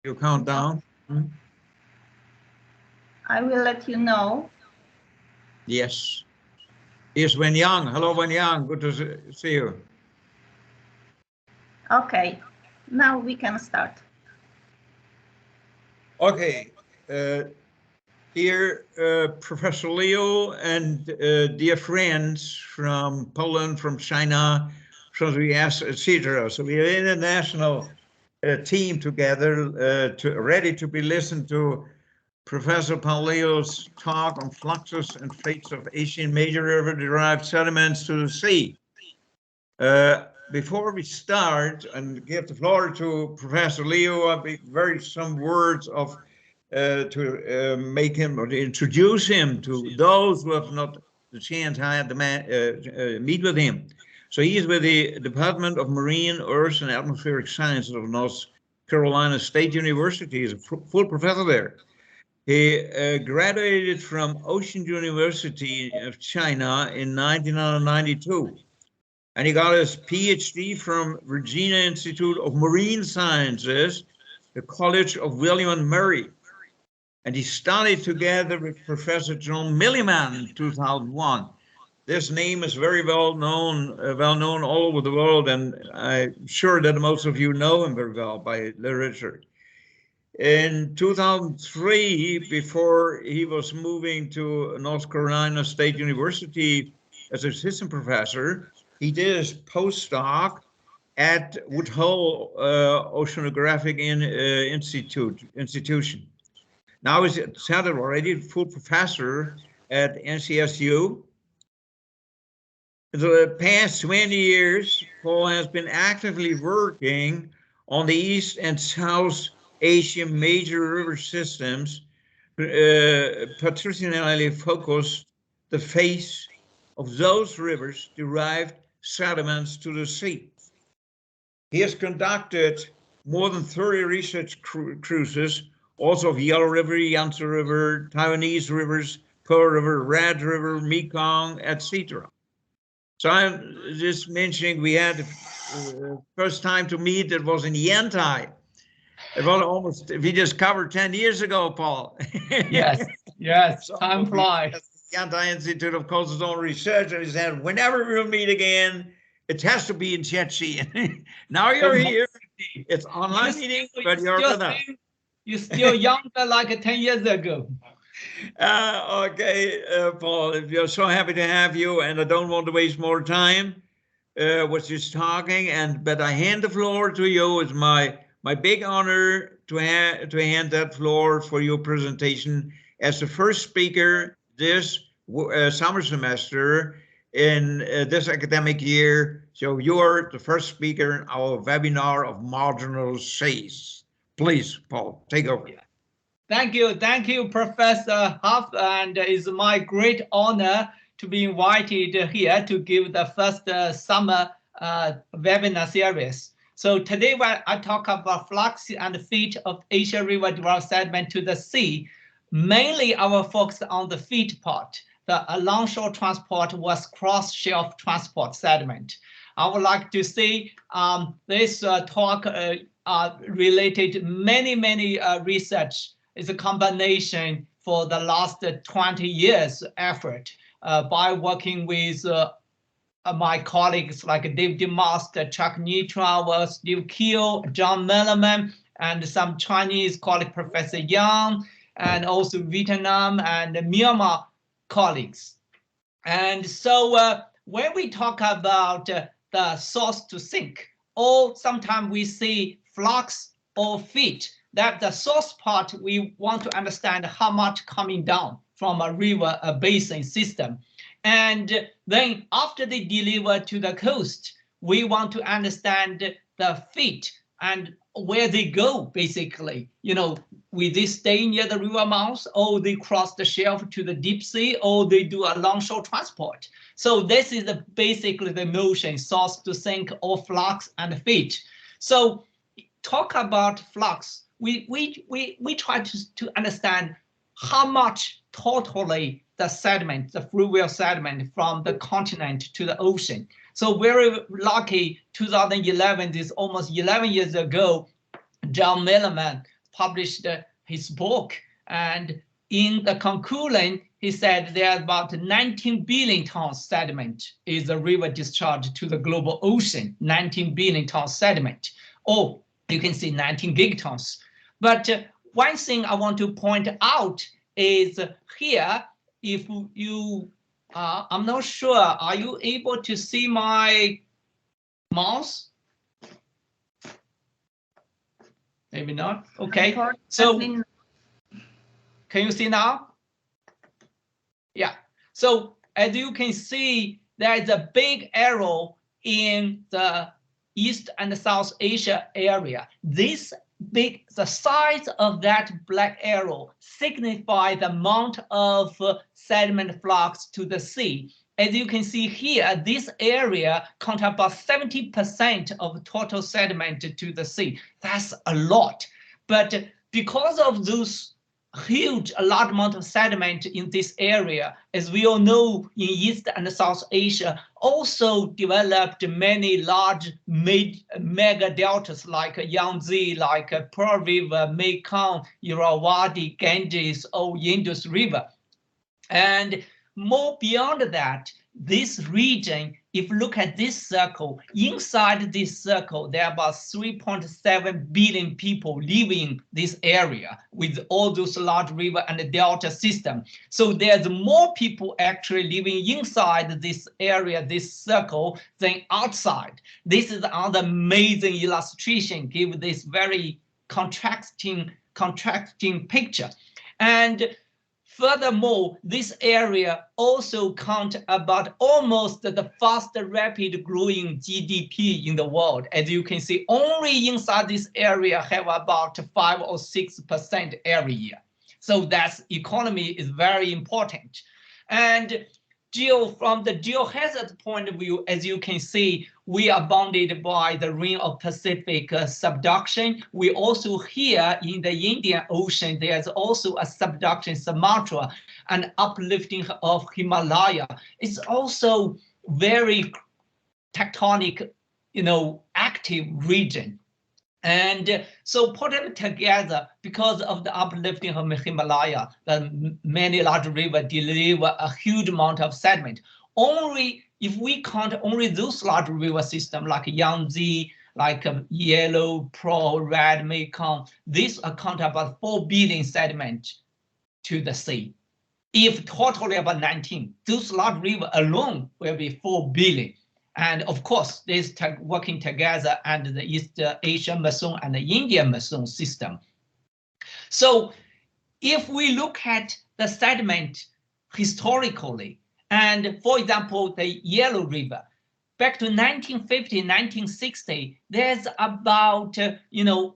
You count down? I will let you know. Yes. Here's Wen Yang. Hello, Wen Yang. Good to see you. Okay, now we can start. Okay. Dear Professor Leo and dear friends from Poland, from China, from the US, etc. So we are an international team together, ready to be listened to Professor Leo's talk on fluxes and fates of Asian major river-derived sediments to the sea. Before we start and give the floor to Professor Leo, I'll be some words of to make him or to introduce him to those who have not the chance had to meet with him. So he is with the Department of Marine, Earth, and Atmospheric Sciences of North Carolina State University. He's a full professor there. He graduated from Ocean University of China in 1992. And he got his PhD from Virginia Institute of Marine Sciences, the College of William and Mary. And he studied together with Professor John Milliman in 2001. This name is very well known all over the world, and I'm sure that most of you know him very well by literature. In 2003, before he was moving to North Carolina State University as assistant professor, he did his postdoc at Woodhull Oceanographic Institution. Now he's said already, full professor at NCSU. In the past 20 years, Paul has been actively working on the East and South Asian major river systems, particularly focused the face of those rivers derived sediments to the sea. He has conducted more than 30 research cruises, also of Yellow River, Yangtze River, Taiwanese rivers, Pearl River, Red River, Mekong, etc. So I'm just mentioning we had the first time to meet, it was in Yangtze. It was almost, we just covered 10 years ago, Paul. Yes, so time flies. Yangtze Institute of Coastal Research, and he said, whenever we'll meet again, it has to be in Szczecin. Now you're here. It's online meeting, but you're with us. You're still younger like 10 years ago. Okay, Paul, we're so happy to have you, and I don't want to waste more time with just talking. But I hand the floor to you. It's my big honor to hand that floor for your presentation as the first speaker this summer semester in this academic year. So you're the first speaker in our webinar of Marginal Seas. Please, Paul, take over. Yeah. Thank you, Professor Huff, and it's my great honor to be invited here to give the first summer webinar series. So today I talk about flux and feet of Asian river-derived sediment to the sea. Mainly I will focus on the feet part. The longshore transport was cross-shelf transport sediment. I would like to say this talk related many research. It's a combination for the last 20 years effort by working with my colleagues like Dave DeMast, Chuck Nitra, Steve Keel, John Mellerman, and some Chinese colleague, Professor Yang, and also Vietnam and Myanmar colleagues. And so when we talk about the source to sink, or sometimes we see flux or feet, that the source part, we want to understand how much coming down from a river basin system. And then after they deliver to the coast, we want to understand the feet and where they go, basically. You know, will they stay near the river mouth, or they cross the shelf to the deep sea, or they do a longshore transport. So this is basically the notion, source to sink or flux and feet. So talk about flux. We try to understand how much totally the sediment, the fluvial sediment from the continent to the ocean. So very lucky, 2011, this almost 11 years ago, John Milliman published his book, and in the conclusion, he said there are about 19 billion tons sediment is a river discharge to the global ocean, 19 billion tons sediment. Or you can see 19 gigatons. But one thing I want to point out is here, if you, I'm not sure, are you able to see my mouse? Maybe not. Okay, so can you see now? Yeah, so as you can see, there is a big arrow in the East and South Asia area. This the size of that black arrow signifies the amount of sediment flux to the sea. As you can see here, this area counts about 70% of total sediment to the sea. That's a lot. But because of those a large amount of sediment in this area, as we all know, in East and South Asia, also developed many large mega deltas like Yangtze, like Pearl River, Mekong, Irrawaddy, Ganges, or Indus River. And more beyond that, this region, if you look at this circle, inside this circle, there are about 3.7 billion people living this area with all those large river and delta system. So there's more people actually living inside this area, this circle, than outside. This is another amazing illustration, give this very contrasting picture. And furthermore, this area also counts about almost the fastest rapid growing GDP in the world. As you can see, only inside this area have about 5 or 6% every year. So that economy is very important. And from the geohazard point of view, as you can see, we are bounded by the Ring of Pacific subduction. We also here in the Indian Ocean, there's also a subduction Sumatra and uplifting of Himalaya. It's also very tectonic, active region. And so put it together, because of the uplifting of Himalaya, the many large rivers deliver a huge amount of sediment. Only if we count only those large river systems like Yangtze, like Yellow, Pearl, Red, Mekong, these account about 4 billion sediment to the sea. If totally about 19, those large rivers alone will be 4 billion. And of course, this working together under the East Asian monsoon and the Indian monsoon system. So if we look at the sediment historically, and for example, the Yellow River, back to 1950, 1960, there's about,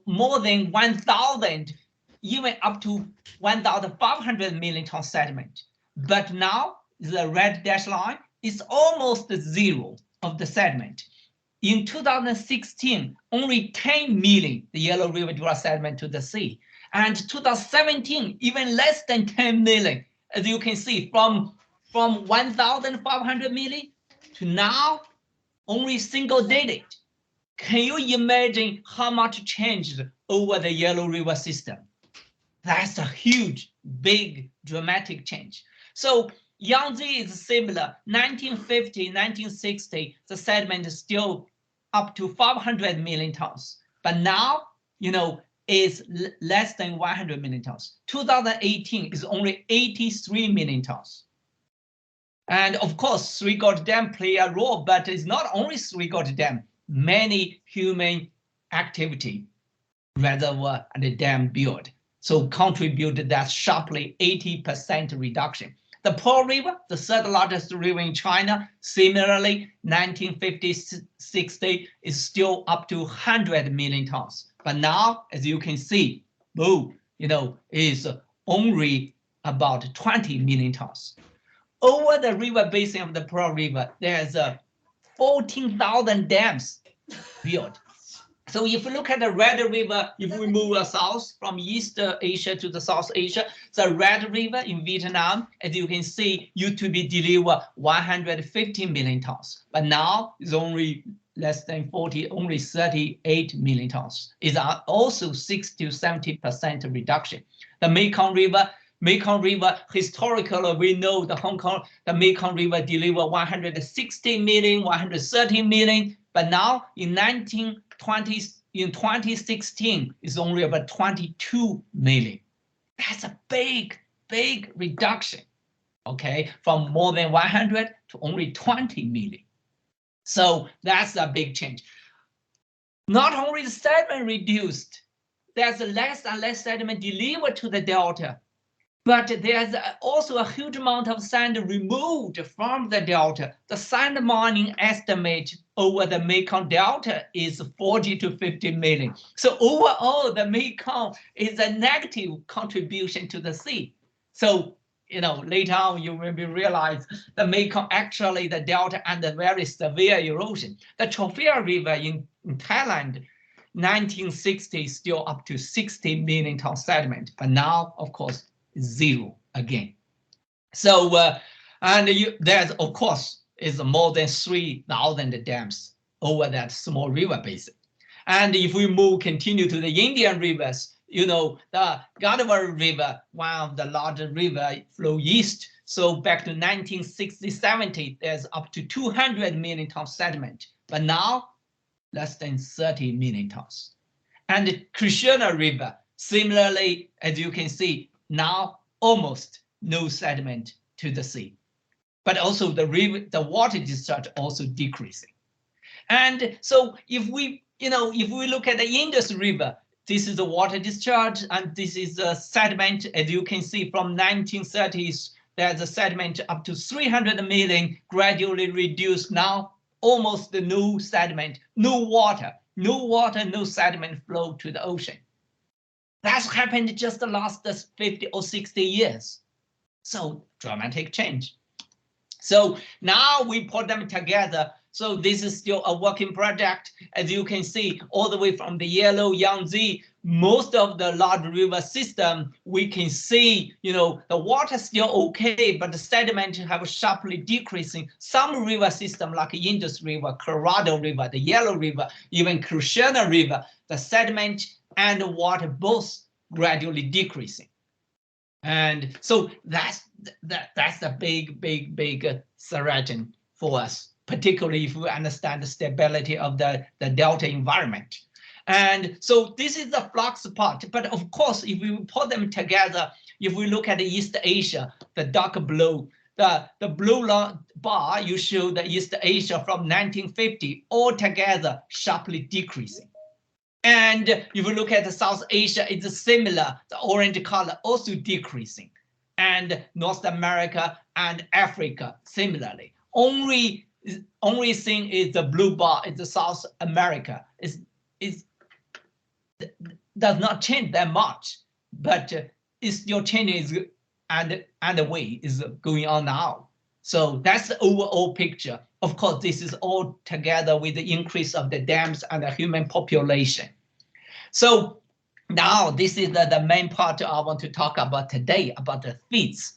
more than 1,000, even up to 1,500 million ton sediment. But now the red dash line is almost zero of the sediment. In 2016, only 10 million the Yellow River derived sediment to the sea. And 2017, even less than 10 million. As you can see, from 1,500 million to now, only single digit. Can you imagine how much changed over the Yellow River system? That's a huge, big, dramatic change. So Yangtze is similar. 1950, 1960, the sediment is still up to 500 million tons. But now, is less than 100 million tons. 2018 is only 83 million tons. And of course, Three Gorges Dam play a role, but it's not only Three Gorges Dam. Many human activity, reservoir and dam build, so contributed that sharply 80% reduction. The Pearl River, the third largest river in China, similarly, 1950-60 is still up to 100 million tons. But now, as you can see, is only about 20 million tons. Over the river basin of the Pearl River, there's 14,000 dams built. So if you look at the Red River, if we move south from East Asia to the South Asia, the Red River in Vietnam, as you can see, used to be deliver 150 million tons, but now it's only less than 40, only 38 million tons. Is also 60 to 70% reduction. The Mekong River, historically, we know the Mekong River delivered 160 million, 130 million, but now in 2016, it's only about 22 million. That's a big reduction, okay, from more than 100 to only 20 million. So that's a big change. Not only the sediment reduced, there's less and less sediment delivered to the delta, but there's also a huge amount of sand removed from the delta. The sand mining estimate over the Mekong Delta is 40 to 50 million. So overall, the Mekong is a negative contribution to the sea. So, you know, later on, you will realize the Mekong, actually the delta and the very severe erosion. The Chao Phraya River in Thailand, 1960 still up to 60 million ton sediment, but now, of course, zero again. So, there's, of course, is more than 3,000 dams over that small river basin. And if we continue to the Indian rivers, you know, the Godavari River, one of the largest rivers, flow east. So back to 1960-70, there's up to 200 million tons sediment, but now less than 30 million tons. And the Krishna River, similarly, as you can see, now almost no sediment to the sea. But also the water discharge also decreasing. And so if we look at the Indus River, this is the water discharge, and this is the sediment. As you can see, from 1930s, there's a sediment up to 300 million, gradually reduced now, almost no sediment, no water, no sediment flow to the ocean. That's happened just the last 50 or 60 years. So dramatic change. So now we put them together. So this is still a working project. As you can see, all the way from the yellow Yangtze, most of the large river system, we can see, you know, the water still okay, but the sediment have sharply decreasing. Some river system like Indus River, Irrawaddy River, the Yellow River, even Krishna River, the sediment and the water both gradually decreasing. And so that's a big surgeon for us, particularly if we understand the stability of the delta environment. And so this is the flux part. But of course, if we put them together, if we look at the East Asia, the dark blue, the blue bar, you show the East Asia from 1950 altogether sharply decreasing. And if you look at the South Asia, it's similar, the orange color also decreasing. And North America and Africa similarly. Only thing is the blue bar is the South America. Does not change that much, but it's still changing, and the way is going on now. So that's the overall picture. Of course, this is all together with the increase of the dams and the human population. So now this is the main part I want to talk about today, about the feeds.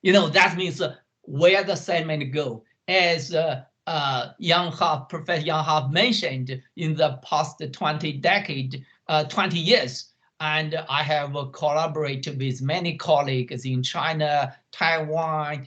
You know, that means where the sediment go. As Professor Yang Haf mentioned, in the past 20 years, and I have collaborated with many colleagues in China, Taiwan,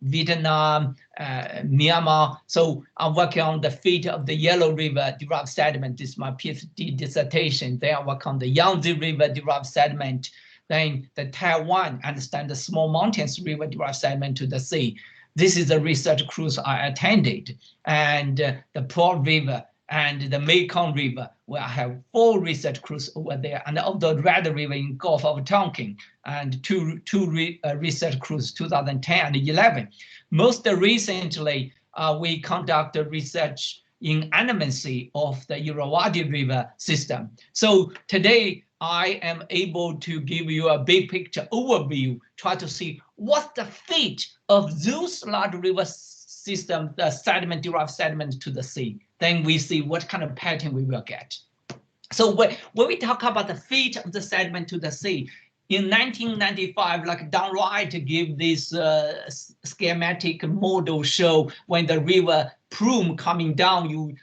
Vietnam, Myanmar. So I'm working on the feed of the Yellow River derived sediment. This is my PhD dissertation. Then I work on the Yangtze River derived sediment. Then the Taiwan, understand the small mountains river derived sediment to the sea. This is a research cruise I attended, and the Pearl River and the Mekong River, where I have 4 research cruises over there, and of the Red River in Gulf of Tonkin, and two research cruises, 2010 and 11. Most recently, we conducted research in Andaman Sea of the Eurovadi River system. So today, I am able to give you a big picture overview, try to see what's the fate of those large river systems, the sediment derived sediments to the sea. Then we see what kind of pattern we will get. So when we talk about the fate of the sediment to the sea, in 1995, like Don Wright gave this schematic model show when the river plume coming down,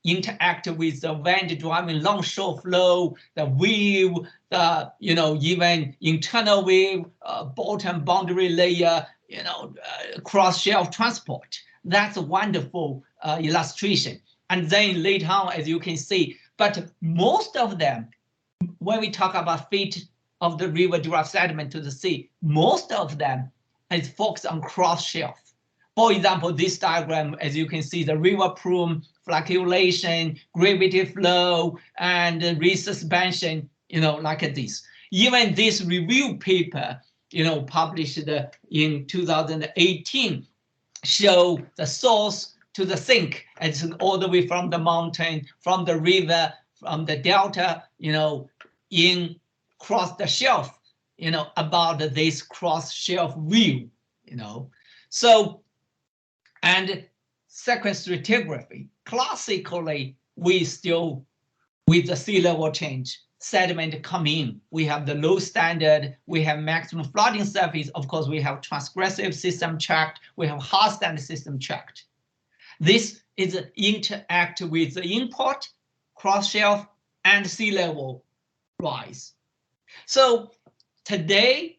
interact with the wind driving longshore flow, the wave, the even internal wave, bottom boundary layer, cross shelf transport. That's a wonderful illustration. And then later on, as you can see, but most of them, when we talk about fate of the river-derived sediment to the sea, most of them is focused on cross shelf. For example, this diagram, as you can see, the river plume, flocculation, gravity flow, and resuspension, like this. Even this review paper, published in 2018, show the source to the sink, it's all the way from the mountain, from the river, from the delta, in cross the shelf, about this cross shelf view, So, and second stratigraphy, classically, we still, with the sea level change, sediment come in. We have the low standard, we have maximum flooding surface. Of course, we have transgressive system checked, we have hard standard system checked. This is interact with the import, cross shelf, and sea level rise. So today,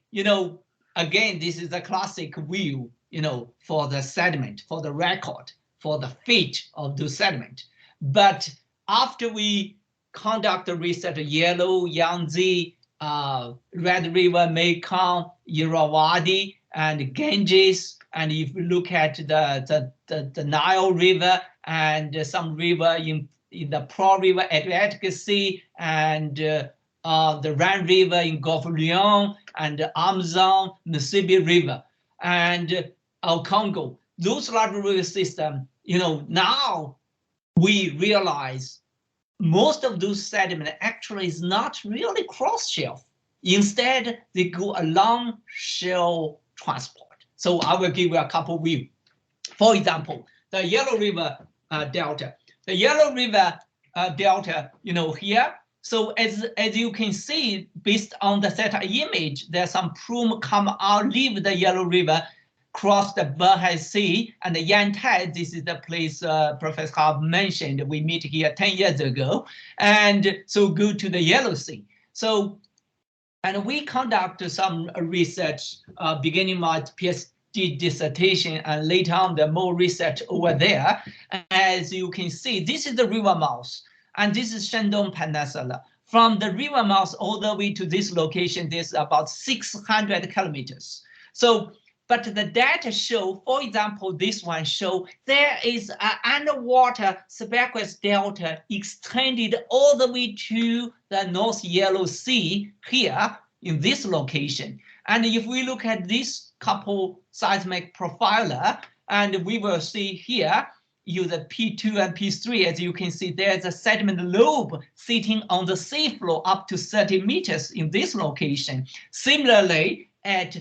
again, this is a classic view, for the sediment, for the record, for the fate of the sediment. But after we conduct the research, Yellow, Yangtze, Red River, Mekong, Irrawaddy, and Ganges, and if you look at the Nile River and some river in the Pro River, Adriatic Sea, and the Rhine River in Gulf of Lyon, and the Amazon, Mississippi River, and Congo, those large river systems, now we realize most of those sediment actually is not really cross shelf. Instead, they go along shell transport. So I will give you a couple of views. For example, the Yellow River Delta. The Yellow River Delta, here. So as you can see, based on the theta image, there's some plume come out, leave the Yellow River, cross the Berhai Sea, and the Yangtze. This is the place Professor Harp mentioned. We meet here 10 years ago, and so go to the Yellow Sea. So, and we conduct some research beginning my PhD dissertation, and later on the more research over there. As you can see, this is the river mouth, and this is Shandong Peninsula. From the river mouth all the way to this location, there's about 600 kilometers. So, but the data show, for example, this one show there is an underwater subaqueous delta extended all the way to the North Yellow Sea here in this location. And if we look at this couple seismic profiler, and we will see here, use a P2 and P3, as you can see, there's a sediment lobe sitting on the seafloor up to 30 meters in this location. Similarly, at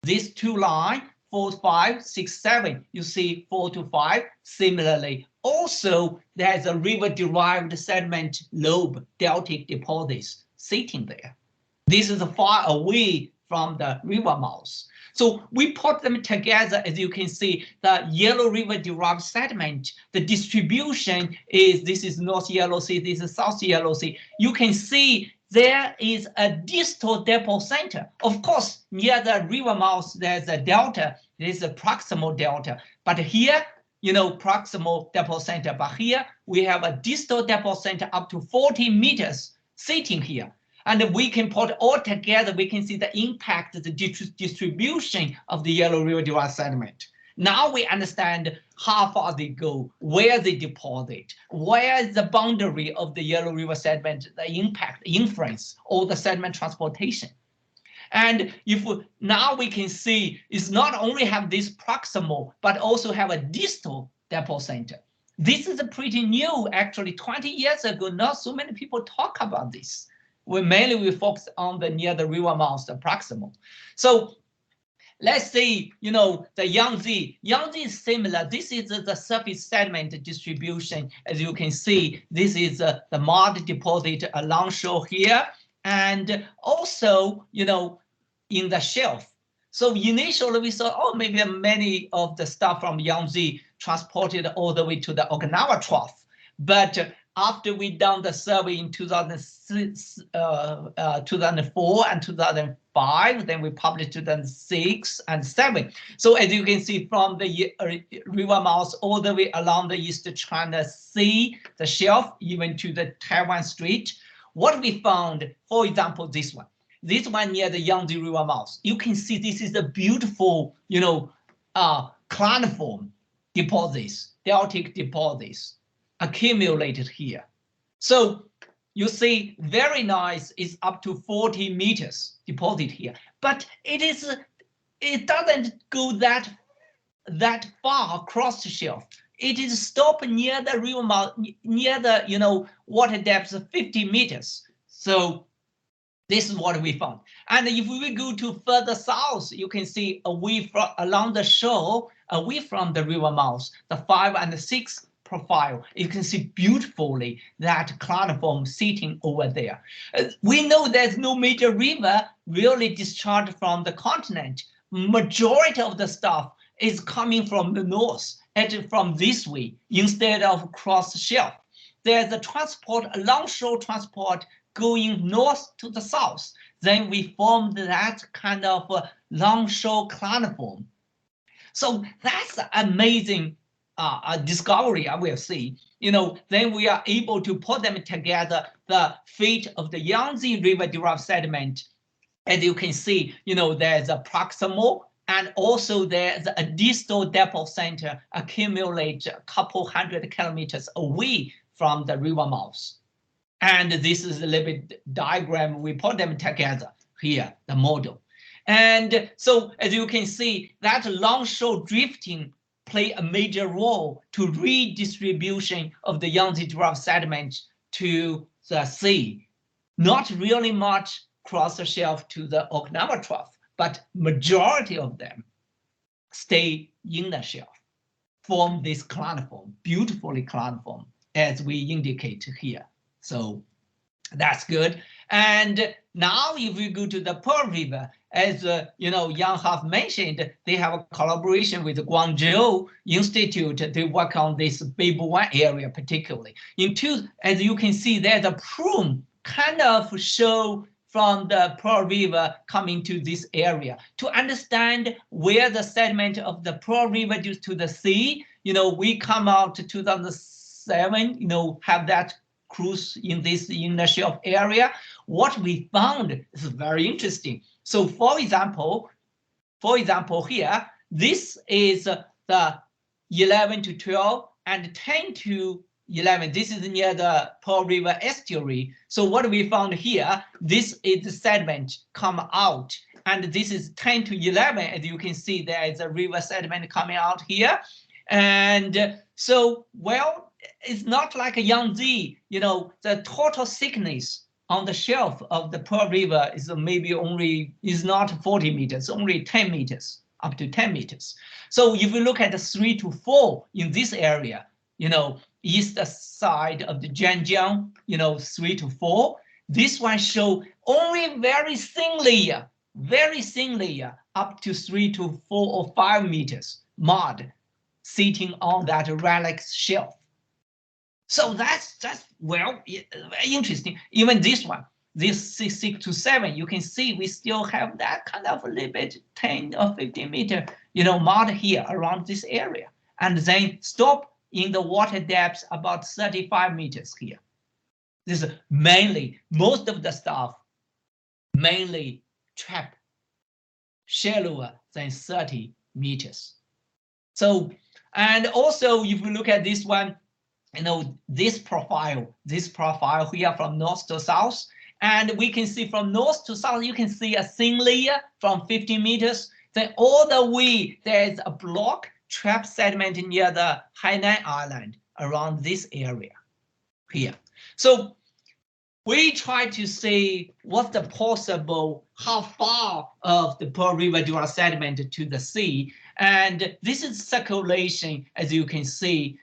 these two lines, 4, 5, 6, 7, you see 4 to 5. Similarly, also there's a river-derived sediment lobe, deltic deposits sitting there. This is far away from the river mouth. So we put them together, as you can see, the Yellow River derived sediment, the distribution is, this is North Yellow Sea, this is South Yellow Sea. You can see there is a distal depot center. Of course, near the river mouth, there's a delta, there's a proximal delta. But here, proximal depot center. But here, we have a distal depot center up to 40 meters sitting here. And we can put all together, we can see the impact, the distribution of the Yellow River derived sediment. Now we understand how far they go, where they deposit, where is the boundary of the Yellow River sediment, the impact, influence, or the sediment transportation. And if now we can see it's not only have this proximal, but also have a distal depot center. This is pretty new, actually. 20 years ago, not so many people talk about this. We focus on the near the river mouth, the proximal. So let's say, the Yangtze. Yangtze is similar. This is the surface sediment distribution. As you can see, this is the mud deposit along shore here, and also, in the shelf. So initially we thought, maybe many of the stuff from Yangtze transported all the way to the Okinawa Trough. But after we done the survey in 2006, 2004 and 2005, then we published 2006 and 7. So as you can see from the river mouth all the way along the East China Sea, the shelf, even to the Taiwan Strait, what we found, for example, this one near the Yangtze river mouth, you can see this is a beautiful, claniform deposits, deltic deposits accumulated here. So you see very nice is up to 40 meters deposit here, but it doesn't go that far across the shelf. It is stopped near the river mouth, near the water depth of 50 meters. So this is what we found. And if we go to further south, you can see along the shore, away from the river mouth, the 5 and 6 profile, you can see beautifully that claniform sitting over there. We know there's no major river really discharged from the continent. Majority of the stuff is coming from the north, and from this way, instead of across the shelf. There's a longshore transport going north to the south. Then we formed that kind of longshore claniform. So that's amazing discovery, I will say. Then we are able to put them together, the fate of the Yangtze river-derived sediment. As you can see, there's a proximal, and also there's a distal depot center accumulate a couple hundred kilometers away from the river mouth. And this is a little bit diagram. We put them together here, the model. And so as you can see, that longshore drifting play a major role to redistribution of the Yangtze-derived sediment to the sea. Not really much cross the shelf to the Okinawa Trough, but majority of them stay in the shelf, form this claniform, beautifully claniform, as we indicate here. So that's good. And now if we go to the Pearl River, as Yang have mentioned, they have a collaboration with the Guangzhou Institute. They work on this Beibu area particularly. As you can see, there's a plume kind of show from the Pearl River coming to this area. To understand where the sediment of the Pearl River due to the sea, we come out to 2007, have that cruise in the shelf area. What we found is very interesting. So for example here, this is the 11 to 12 and 10 to 11. This is near the Pearl River estuary. So what we found here, this is the sediment come out, and this is 10 to 11. As you can see, there is a river sediment coming out here. And so, well, it's not like a Yangtze, the total thickness on the shelf of the Pearl River is is not 40 meters, only 10 meters, up to 10 meters. So if you look at the 3 to 4 in this area, east side of the Zhejiang, 3 to 4, this one show only very thin layer, up to 3 to 4 or 5 meters mud sitting on that relic shelf. So that's well, very interesting. Even this one, this 6 to 7, you can see we still have that kind of a little bit 10 or 15 meter, mud here around this area, and then stop in the water depths about 35 meters here. This is mainly, most of the stuff, mainly trapped shallower than 30 meters. So, and also if you look at this one, this profile here from north to south, and we can see from north to south, you can see a thin layer from 50 meters. Then all the way there's a block trapped sediment near the Hainan Island around this area here. So we try to see what's the possible, how far of the Pearl River derived sediment to the sea. And this is circulation, as you can see,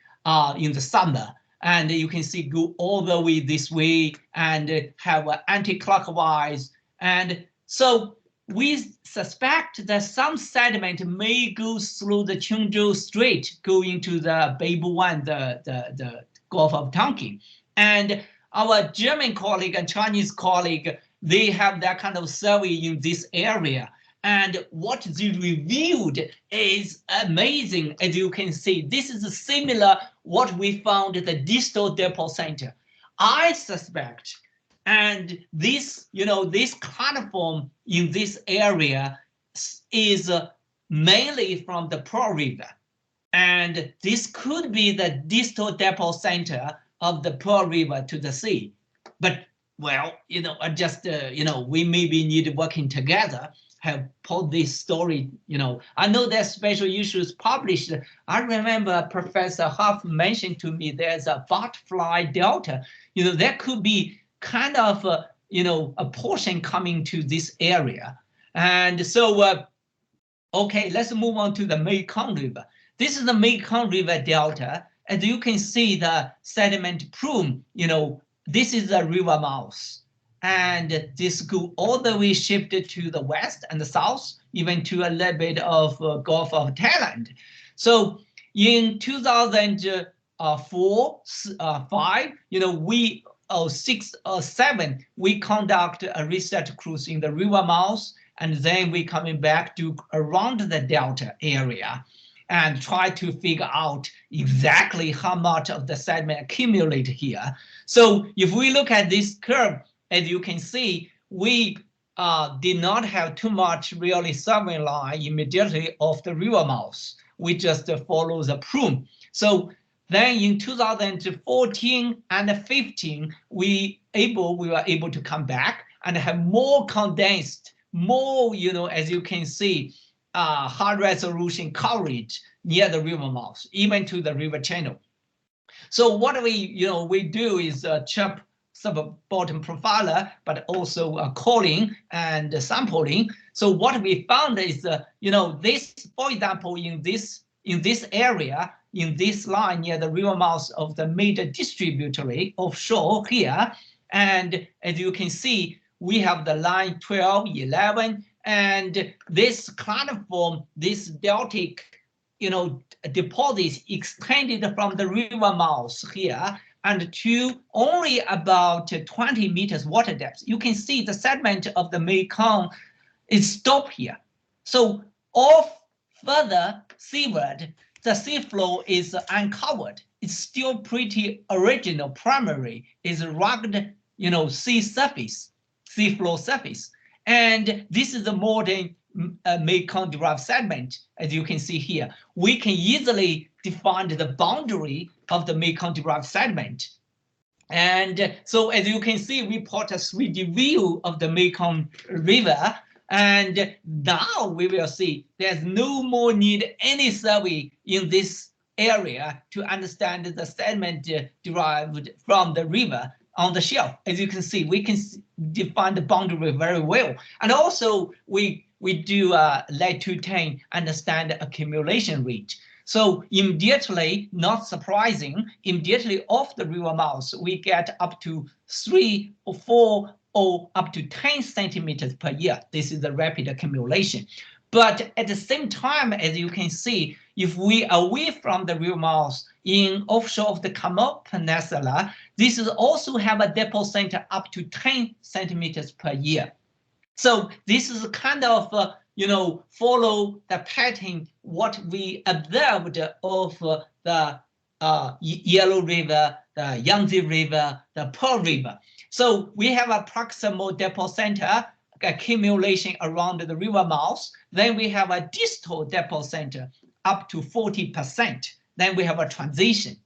in the summer, and you can see go all the way this way and have anti-clockwise. And so we suspect that some sediment may go through the Qingzhou Strait, go into the Beibu One, the Gulf of Tonkin. And our German colleague and Chinese colleague, they have that kind of survey in this area. And what they revealed is amazing. As you can see, this is similar what we found at the distal depot center. I suspect, and this, this cuneiform in this area is mainly from the Pearl River. And this could be the distal depot center of the Pearl River to the sea. But, well, just, we maybe need working together, have put this story, I know there's special issues published. I remember Professor Huff mentioned to me there's a butterfly delta. There could be kind of, a portion coming to this area. And so, okay, let's move on to the Mekong River. This is the Mekong River Delta. As you can see, the sediment plume, this is the river mouth. And this go all the way shifted to the west and the south, even to a little bit of Gulf of Thailand. So in 2004, 5, we 6 or 7, we conduct a research cruise in the river mouth, and then we coming back to around the delta area and try to figure out exactly how much of the sediment accumulate here. So if we look at this curve, as you can see, we did not have too much really survey line immediately off the river mouth. We just follow the plume. So then in 2014 and 15, we were able to come back and have more condensed, more, as you can see, high resolution coverage near the river mouth, even to the river channel. So what we do is chop sub-bottom profiler, but also calling and sampling. So what we found is, this, for example, in this area, in this line near the river mouth of the major distributary offshore here, and as you can see, we have the line 12, 11, and this cuneiform, this deltic, deposits extended from the river mouth here and to only about 20 meters water depth. You can see the sediment of the Mekong is stopped here. So off further seaward, the seafloor is uncovered. It's still pretty original, primary, is rugged, sea surface, seafloor surface. And this is the modern Mekong-derived sediment, as you can see here. We can easily define the boundary of the Mekong-derived sediment. And so as you can see, we plot a 3D view of the Mekong River. And now we will see there's no more need any survey in this area to understand the sediment derived from the river on the shelf. As you can see, we can define the boundary very well. And also we do lat210 understand the accumulation rate. So immediately, not surprising, immediately off the river mouth, we get up to 3 or 4 or up to 10 centimeters per year. This is the rapid accumulation. But at the same time, as you can see, if we are away from the river mouth in offshore of the Khmer Peninsula, this is also have a depot center up to 10 centimeters per year. So this is kind of, follow the pattern what we observed of the Yellow River, the Yangtze River, the Pearl River. So we have a proximal depot center accumulation around the river mouth. Then we have a distal depot center up to 40%. Then we have a transition.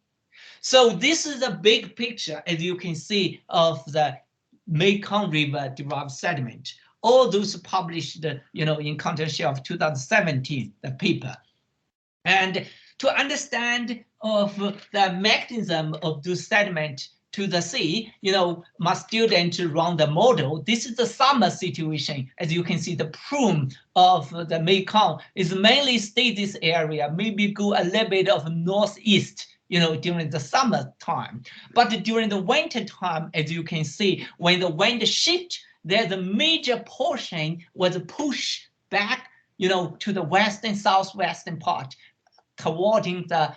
So this is a big picture, as you can see, of the Mekong River derived sediment. All those published, in Content Shelf 2017, the paper. And to understand of the mechanism of the sediment to the sea, my students run the model. This is the summer situation. As you can see, the plume of the Mekong is mainly stay this area, maybe go a little bit of northeast, during the summer time. But during the winter time, as you can see, when the wind shifts, there's a major portion was pushed back, to the western, southwestern part, towarding the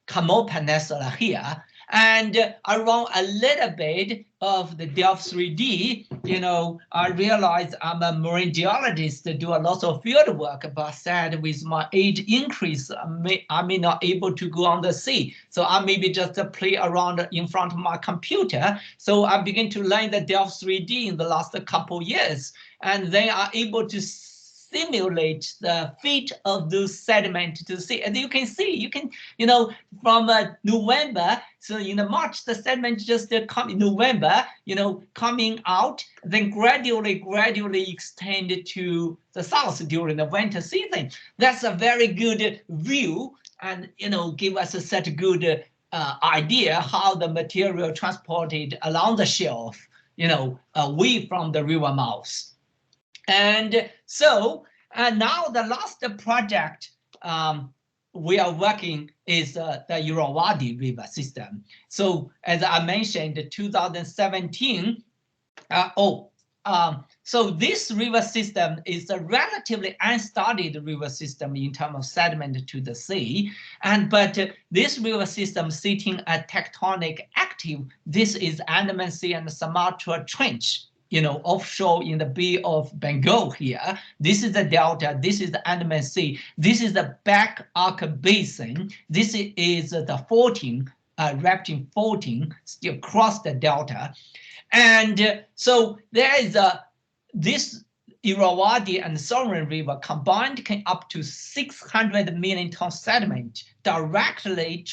Khmer Peninsula here. And around a little bit of the Delft 3D, I realized I'm a marine geologist, do a lot of field work, but said with my age increase, I may not able to go on the sea. So I maybe just play around in front of my computer. So I begin to learn the Delft 3D in the last couple years, and then I'm able to simulate the fate of those sediments to see. And you can see, from November, so in March, the sediment just come in November, coming out, then gradually extend to the south during the winter season. That's a very good view, and give us such a good idea how the material transported along the shelf, away from the river mouth. And so now the last project we are working is the Eurovadi river system. So as I mentioned, 2017. So this river system is a relatively unstudied river system in terms of sediment to the sea. But this river system sitting at tectonic active. This is Andaman Sea and Sumatra Trench, offshore in the Bay of Bengal here. This is the delta, this is the Andaman Sea, this is the back arc basin, this is the faulting, rafting faulting still across the delta. And so there is this Irrawaddy and Sovereign River combined can up to 600 million ton sediment directly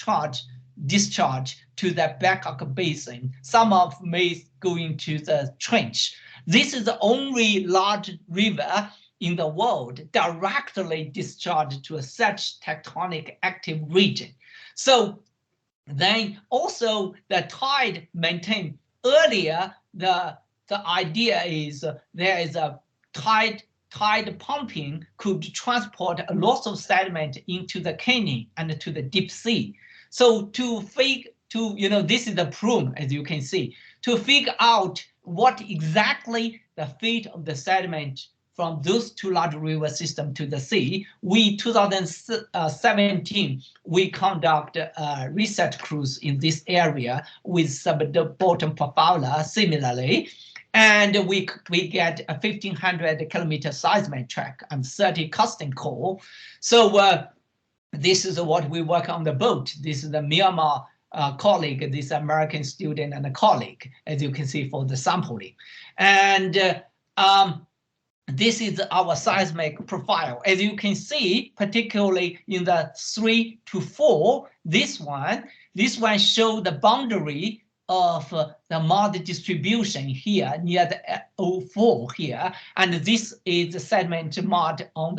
discharge to the back arc basin. Some of may go into the trench. This is the only large river in the world directly discharged to such tectonic active region. So then also the tide maintained earlier. The idea is there is a tide pumping could transport a lot of sediment into the canyon and to the deep sea. So this is the plume, as you can see, to figure out what exactly the fate of the sediment from those two large river systems to the sea. 2017, we conduct a research cruise in this area with sub-bottom profiler similarly. And we get a 1,500 kilometer seismic track and 30 casting core. So this is what we work on the boat. This is the Myanmar colleague, this American student and a colleague, as you can see for the sampling. And this is our seismic profile. As you can see, particularly in the 3 to 4, this one shows the boundary of the mud distribution here near the 04 here, and this is the sediment mud on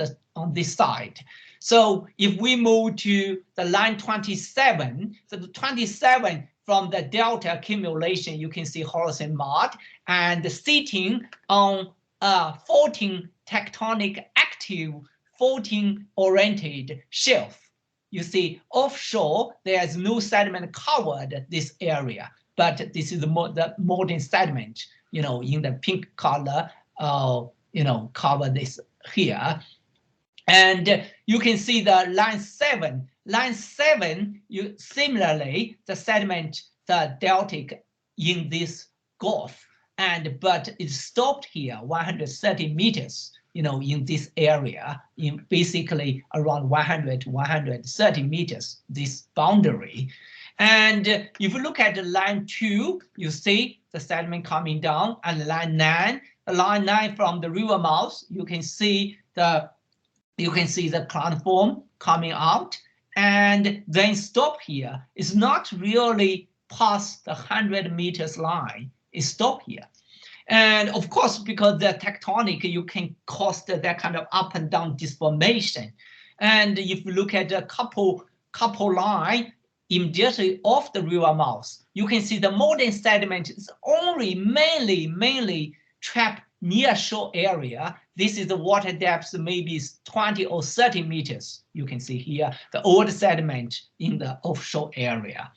this side. So if we move to the line 27, so the 27 from the delta accumulation, you can see Holocene mud and sitting on 14 tectonic active, 14 oriented shelf. You see offshore, there is no sediment covered this area, but this is the modern sediment, in the pink color, cover this here. And you can see the line 7. Line 7, similarly, the sediment, the deltic in this gulf, but it stopped here 130 meters, in this area, in basically around 100 to 130 meters, this boundary. And if you look at the line 2, you see the sediment coming down, and line 9, from the river mouth, you can see the cloud form coming out, and then stop here. It's not really past the 100 meters line. It stopped here. And of course, because the tectonic, you can cause that kind of up and down deformation. And if you look at a couple line immediately off the river mouth, you can see the modern sediment is only mainly trapped near shore area. This is the water depth, maybe 20 or 30 meters. You can see here the old sediment in the offshore area.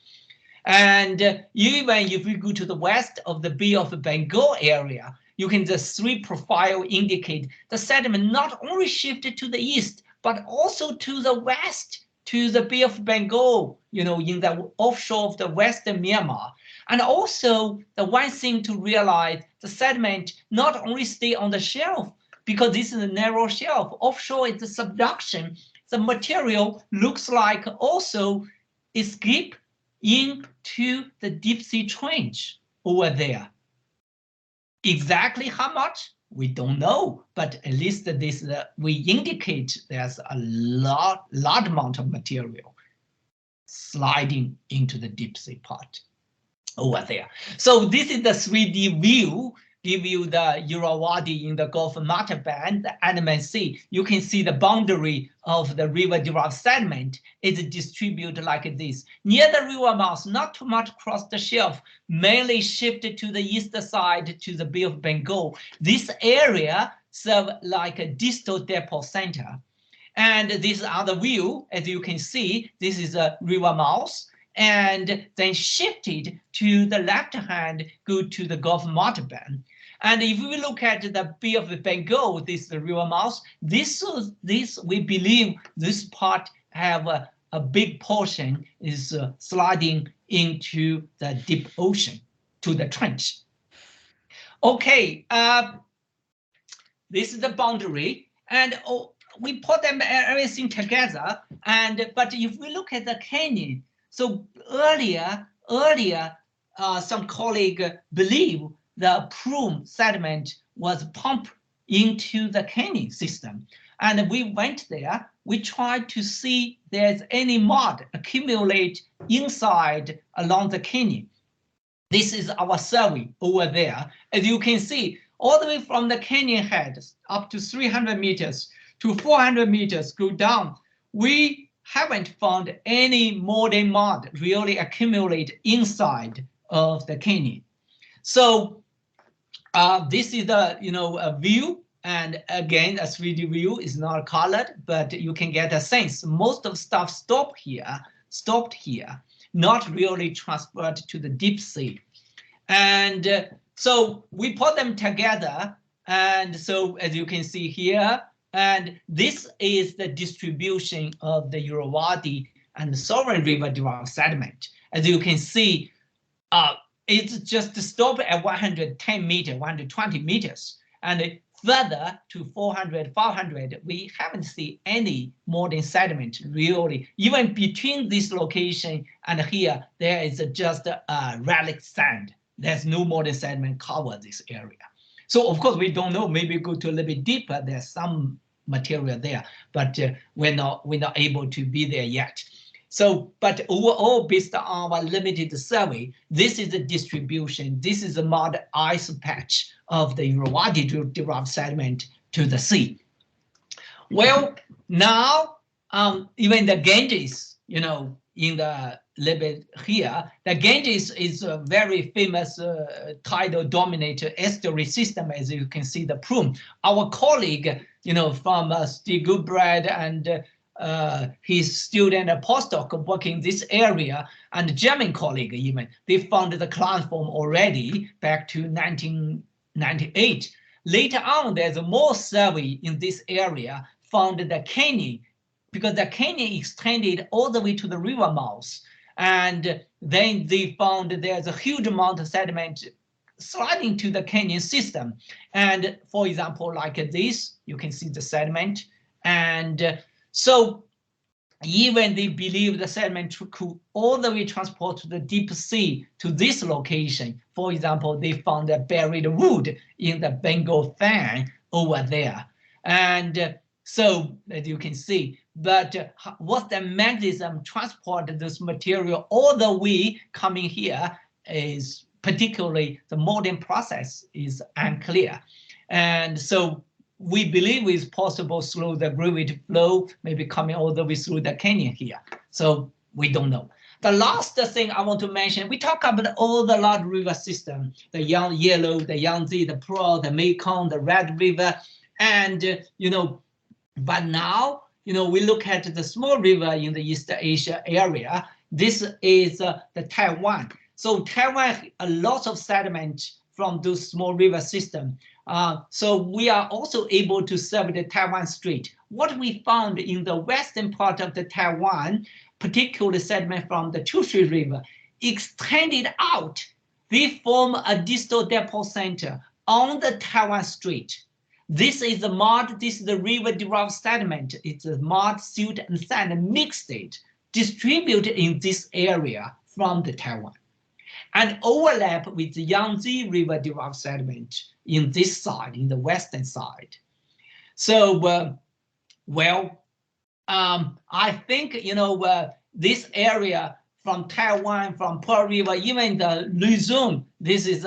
And even if we go to the west of the Bay of Bengal area, you can the 3 profile indicate the sediment not only shifted to the east, but also to the west to the Bay of Bengal, in the offshore of the Western Myanmar. And also, the one thing to realize, the sediment not only stay on the shelf, because this is a narrow shelf. Offshore is the subduction. The material looks like also escape into the deep sea trench over there. Exactly how much? We don't know, but at least this we indicate there's a large amount of material sliding into the deep sea part over there. So this is the 3D view, give you the Eurovadi in the Gulf of Band, the Andaman Sea. You can see the boundary of the river-derived sediment is distributed like this. Near the river mouth, not too much across the shelf, mainly shifted to the east side to the Bay of Bengal. This area serves like a distal depot center. And this other view, as you can see, this is a river mouth, and then shifted to the left hand, go to the Gulf of Band. And if we look at the Bay of Bengal, this is the river mouth, this we believe this part have a big portion is sliding into the deep ocean, to the trench. Okay, this is the boundary, and we put them everything together. But if we look at the canyon, so earlier, some colleague believe the plume sediment was pumped into the canyon system. And we went there, we tried to see if there's any mud accumulate inside along the canyon. This is our survey over there. As you can see, all the way from the canyon head up to 300 meters to 400 meters go down, we haven't found any modern mud really accumulate inside of the canyon. So this is the a view, and again a 3D view is not colored, but you can get a sense. Most of stuff stopped here, not really transferred to the deep sea. And so we put them together, and so as you can see here, and this is the distribution of the Eurovadi and the Sovereign river-derived sediment. As you can see, it's just stopped at 110 meters, 120 meters, and further to 400, 500, we haven't seen any modern sediment really. Even between this location and here, there is just a relic sand. There's no modern sediment cover this area. So of course we don't know. Maybe go to a little bit deeper. There's some material there, but we're not able to be there yet. So, but overall, based on our limited survey, this is the distribution. This is the mud ice patch of the Irrawaddy derived sediment to the sea. Well, now even the Ganges, in the little bit here, the Ganges is a very famous tidal dominated estuary system, as you can see the plume. Our colleague, from Steve Goodbrad and his student and postdoc working this area, and the German colleague even, they found the cloud form already back to 1998. Later on, there's more survey in this area, found the canyon, because the canyon extended all the way to the river mouth. And then they found there's a huge amount of sediment sliding to the canyon system. And for example, like this, you can see the sediment. And so even they believe the sediment could all the way transport to the deep sea to this location. For example, they found a buried wood in the Bengal fan over there. And so as you can see, but what the mechanism transport this material all the way coming here is particularly the modern process is unclear. And so we believe it's possible through the gravity flow, maybe coming all the way through the canyon here. So we don't know. The last thing I want to mention, we talk about all the large river system, the Yellow, the Yangtze, the Pearl, the Mekong, the Red River, and but now we look at the small river in the East Asia area. This is the Taiwan. So Taiwan, a lot of sediment from those small river systems. So we are also able to serve the Taiwan Strait. What we found in the western part of the Taiwan, particularly sediment from the Chushui River, extended out. They form a distal depot center on the Taiwan Strait. This is the mud, this is the river-derived sediment. It's a mud, silt, and sand mixed it, distributed in this area from the Taiwan, and overlap with the Yangtze river-derived sediment in this side, in the western side. So, I think, this area from Taiwan, from Pearl River, even the Luzon, this is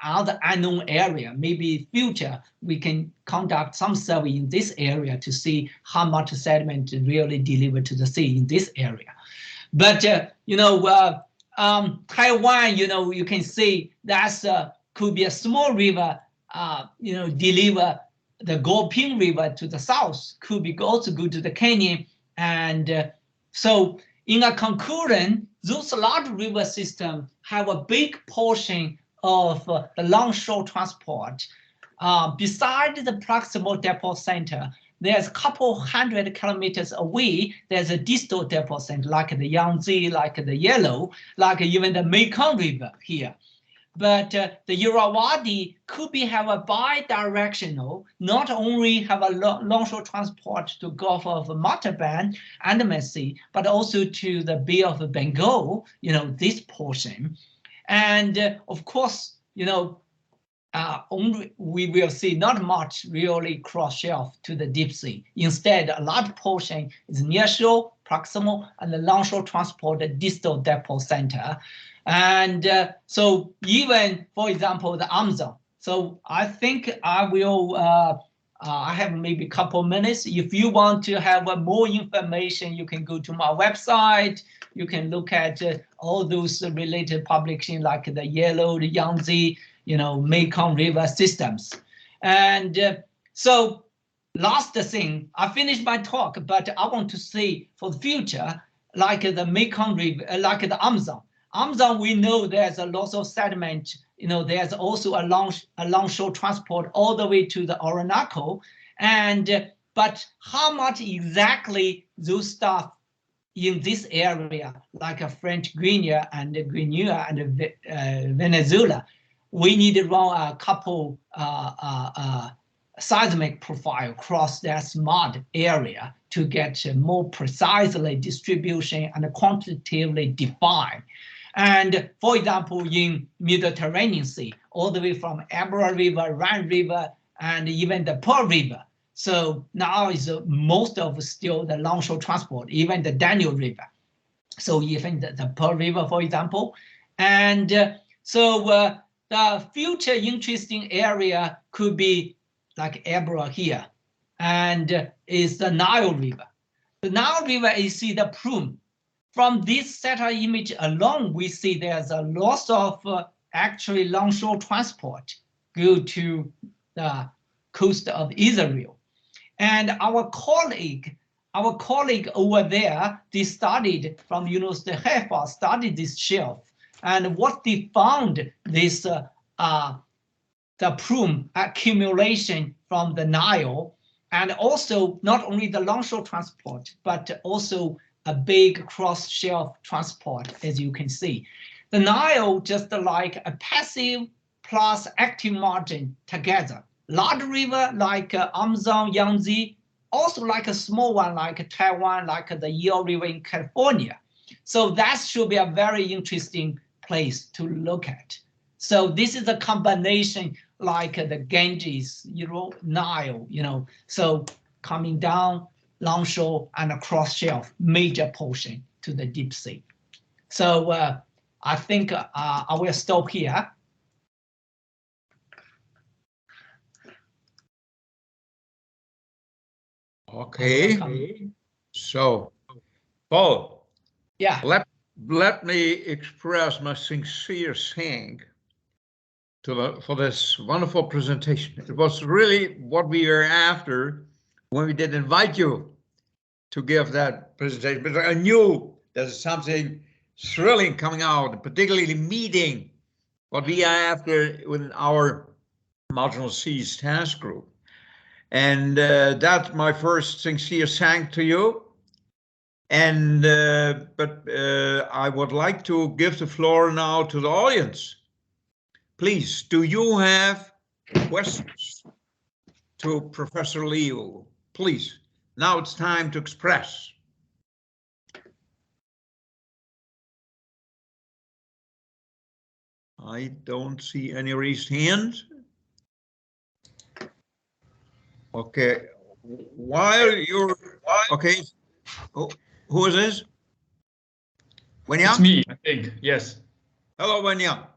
another unknown area. Maybe future we can conduct some survey in this area to see how much sediment really delivered to the sea in this area. But Taiwan, you can see that's could be a small river, deliver the Goping River to the south, could be also go to the canyon. And so in a concurrent, those large river systems have a big portion of the longshore transport. Beside the proximal depot center, there's a couple hundred kilometers away, there's a distal depot center like the Yangtze, like the Yellow, like even the Mekong River here. But the Eurovadi could have a bi-directional, not only have a longshore transport to Gulf of Montalban, Andaman Sea, but also to the Bay of Bengal, this portion. And of course, only we will see not much really cross shelf to the deep sea. Instead, a large portion is near shore, proximal, and the longshore transported distal depot center. And so even, for example, the Amazon. So I think I will, I have maybe a couple minutes. If you want to have more information, you can go to my website. You can look at all those related publications like the Yellow, the Yangtze, Mekong River systems. And so last thing, I finished my talk, but I want to say for the future, like the Mekong River, like the Amazon. Amazon, we know there's a lot of sediment. There's also a longshore transport all the way to the Orinoco. And but how much exactly those stuff in this area, like a French Guiana and Venezuela, we need to run a couple seismic profile across that mud area to get more precisely distribution and quantitatively defined. And for example, in Mediterranean Sea, all the way from Abra River, Rhine River, and even the Pearl River. So now is most of still the longshore transport, even the Danube River. So even the Pearl River, for example. And so the future interesting area could be like Abra here, and is the Nile River. The Nile River, you see the plume. From this satellite image alone, we see there's a lot of actually longshore transport go to the coast of Israel. And our colleague over there, they studied from University of Haifa, studied this shelf. And what they found, this the plume accumulation from the Nile, and also not only the longshore transport, but also a big cross-shelf transport, as you can see. The Nile just like a passive plus active margin together. Large river like Amazon, Yangtze, also like a small one like Taiwan, like the Yale River in California. So that should be a very interesting place to look at. So this is a combination like the Ganges, Nile, so coming down longshore and a cross-shelf major portion to the deep sea. So I think I will stop here. Okay. So, Paul. Yeah. Let me express my sincere thanks for this wonderful presentation. It was really what we were after when we did invite you to give that presentation, but I knew there's something thrilling coming out, particularly meeting what we are after within our Marginal Seas task group. And that's my first sincere thanks to you. And but I would like to give the floor now to the audience. Please, do you have questions to Professor Liu? Please, now it's time to express. I don't see any raised hands. Okay, while you're okay, who is this? Wenyang? It's me, I think. Yes. Hello, Wenyang.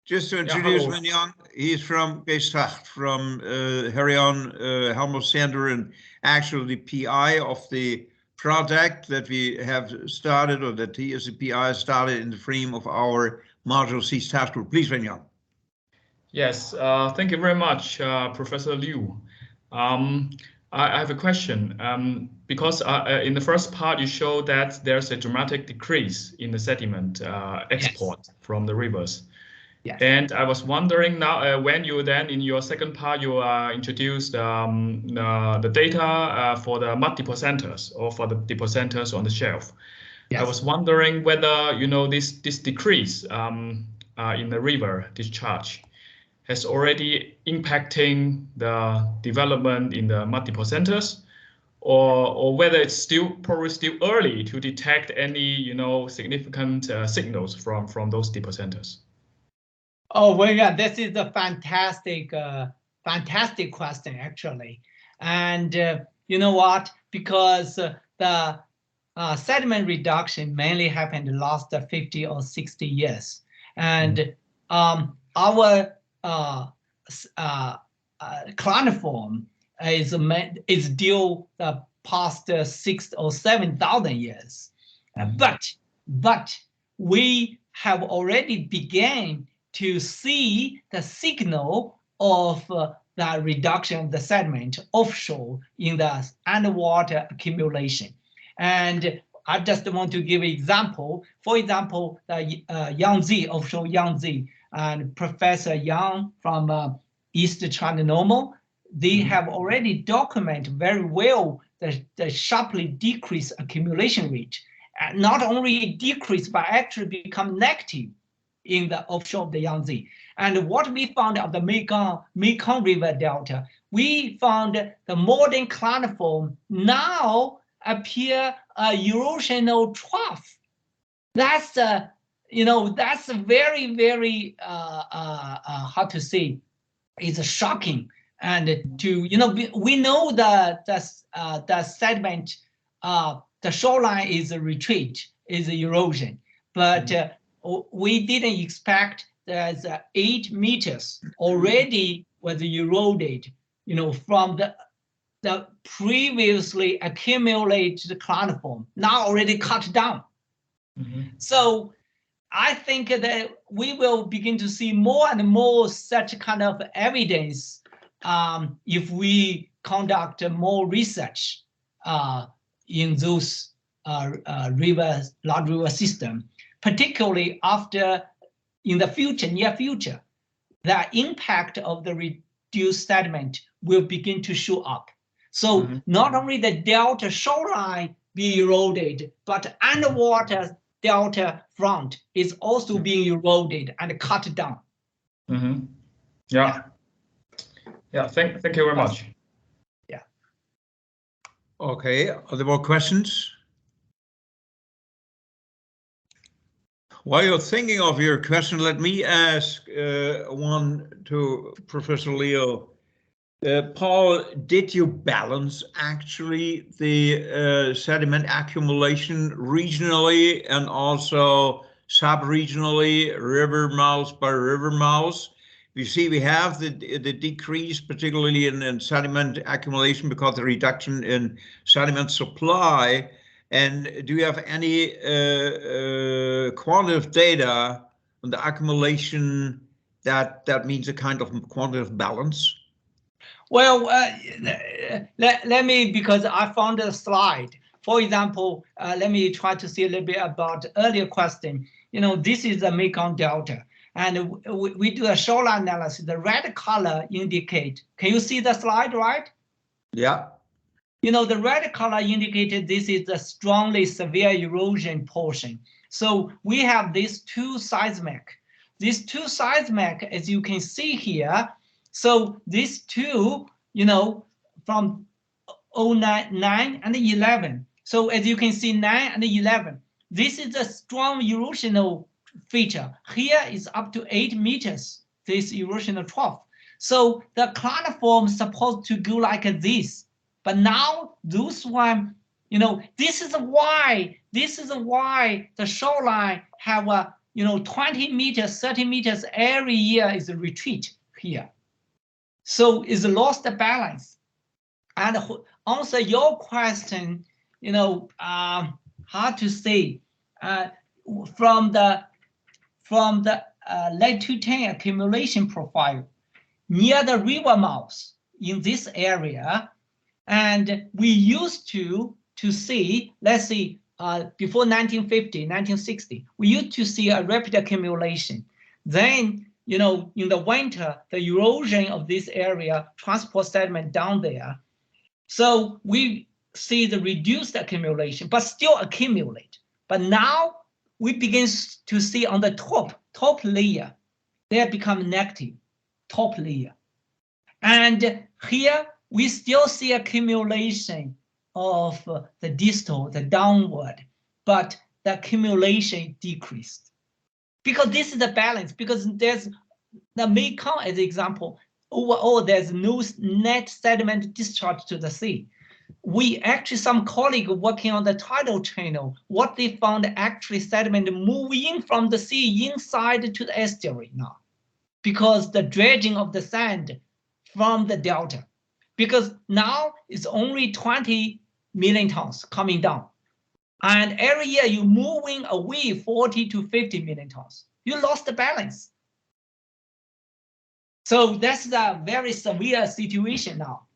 Just to introduce hello. Wenyang, he's from Szczecin, from Herion Helmholtz Center, and actually the PI of the project that we have started, or that he is the PI started in the frame of our Marginal Seas task group. Please, Wenyang. Yes, thank you very much, Professor Liu. I have a question, because in the first part you showed that there's a dramatic decrease in the sediment export from the rivers. Yes. And I was wondering now, when you then in your second part you introduced the data for the mud depositors, or for the depositors on the shelf. Yes. I was wondering whether this decrease in the river discharge has already impacting the development in the mud depositors, or whether it's probably still early to detect any significant signals from those depositors. Oh, well, yeah, this is a fantastic question, actually. And you know what? Because the sediment reduction mainly happened in the last 50 or 60 years. And our cliniform is due the past 6,000 or 7,000 years. But we have already begun to see the signal of the reduction of the sediment offshore in the underwater accumulation. And I just want to give an example. For example, the Yangtze, offshore Yangtze, and Professor Yang from East China Normal, they have already documented very well the sharply decreased accumulation rate. Not only decrease, but actually become negative in the offshore of the Yangtze. And what we found of the Mekong River Delta, we found the modern cliniform now appear a erosional trough. That's that's a very, very how to say, it's shocking. And to we know the sediment, the shoreline is a retreat, is a erosion, but we didn't expect there's 8 meters already was eroded, from the previously accumulated cliniform, now already cut down. So I think that we will begin to see more and more such kind of evidence if we conduct more research in those large river system, particularly after, in the future, near future, the impact of the reduced sediment will begin to show up. So not only the delta shoreline be eroded, but underwater delta front is also being eroded and cut down. Yeah. Thank you very much. Yeah. Okay. Are there more questions? While you're thinking of your question, let me ask one to Professor Leo. Paul, did you balance actually the sediment accumulation regionally and also sub-regionally, river mouths by river mouths? You see, we have the decrease, particularly in sediment accumulation because of the reduction in sediment supply. And do you have any quantitative data on the accumulation that means a kind of quantitative balance? Well, let me, because I found a slide. For example, let me try to see a little bit about earlier question. This is the Mekong Delta. and we do a shoreline analysis. The red color indicate. Can you see the slide, right? Yeah. You know, the red color indicated this is the strongly severe erosion portion. So we have these two seismic. These two seismic, as you can see here. So these two, you know, from 9 and 11. So as you can see, 9 and 11. This is a strong erosional feature. Here is up to 8 meters, this erosional trough. So the cladiform is supposed to go like this. But now those one, you know, this is why the shoreline have a, you know, 20 meters, 30 meters every year is a retreat here. So it's lost the balance. And answer your question, you know, how to say, from the lead 210 accumulation profile near the river mouth in this area. And we used to see, let's see, before 1950, 1960, we used to see a rapid accumulation. Then, you know, in the winter, the erosion of this area transport sediment down there. So we see the reduced accumulation, but still accumulate. But now we begin to see on the top layer, they have become negative, top layer. And here, we still see accumulation of the distal, the downward, but the accumulation decreased. Because this is the balance, because there's the Mekong as an example, overall there's no net sediment discharge to the sea. We actually, some colleagues working on the tidal channel, what they found actually sediment moving from the sea inside to the estuary now, because the dredging of the sand from the delta. Because now it's only 20 million tons coming down. And every year you're moving away 40 to 50 million tons. You lost the balance. So that's a very severe situation now.